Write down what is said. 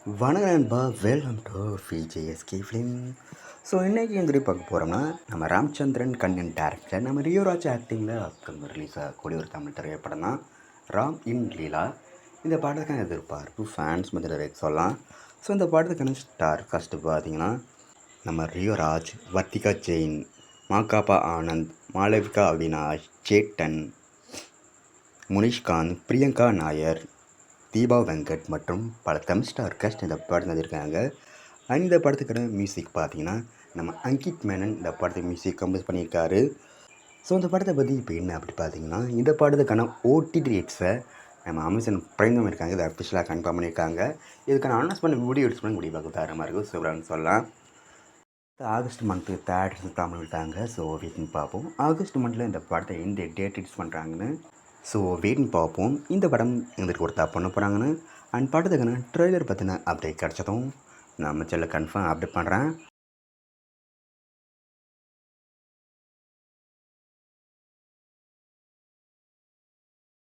வணக்கம் நண்பா, welcome to VJSK film. So இன்றைக்கி எங்கிட்ட பார்க்க போகிறோம்னா, நம்ம ராமச்சந்திரன் கண்ணன் டேரக்டர் நம்ம ரியோராஜ் ஆக்டிங்கில் அப்கமிங் ரிலீஸ் ஆகக்கூடிய ஒரு தமிழ் திரைப்படம் தான் ராம் இன் லீலா. இந்த பாடத்துக்கான எதிர்பார்ப்பு ஃபேன்ஸ் மத்தியில் சொல்லலாம். ஸோ இந்த பாடத்துக்கான ஸ்டார் ஃபஸ்ட்டு பார்த்தீங்கன்னா, நம்ம ரியோராஜ், வர்த்திகா ஜெயின், மாகாபா ஆனந்த், மாளவிகா அவினாஷ், சேட்டன், முனிஷ்காந்த், பிரியங்கா நாயர், தீபா வெங்கட் மற்றும் பல தமிழ் ஸ்டார் காஸ்ட் இந்த படம் இருக்காங்க. அண்ட் இந்த படத்துக்கான மியூசிக் பார்த்தீங்கன்னா, நம்ம அங்கித் மேனன் இந்த படத்துக்கு மியூசிக் கம்போஸ் பண்ணியிருக்காரு. ஸோ இந்த படத்தை பற்றி இப்போ என்ன அப்படி பார்த்தீங்கன்னா, இந்த படத்துக்கான ஓடிடி ரைட்ஸை நம்ம அமேசான் பிரைம் இருக்காங்க, இதை அஃபிஷியலாக கன்ஃபார்ம் பண்ணியிருக்காங்க. இதுக்கான அனௌன்ஸ்மெண்ட் வீடியோ எடிட் பண்ணி முடிவாக தரமாக இருக்கும், சூப்பரானு சொல்லலாம். ஆகஸ்ட் மந்த்து தேர்ட் தமிழ் விட்டாங்க. ஸோ வெயிட்னு பார்ப்போம், ஆகஸ்ட் மந்தில் இந்த படத்தை எந்த டேட் ரிலீஸ் பண்ணுறாங்கன்னு. ஸோ வெயிட்னு பார்ப்போம், இந்த படம் எங்களுக்கு கொடுத்தா பண்ண போகிறாங்கன்னு. அண்ட் படத்துக்கான ட்ரெய்லர் பற்றின அப்டேட் கிடச்சதும் நம்ம சேனலில் கன்ஃபார்ம் அப்டேட் பண்ணுறேன்.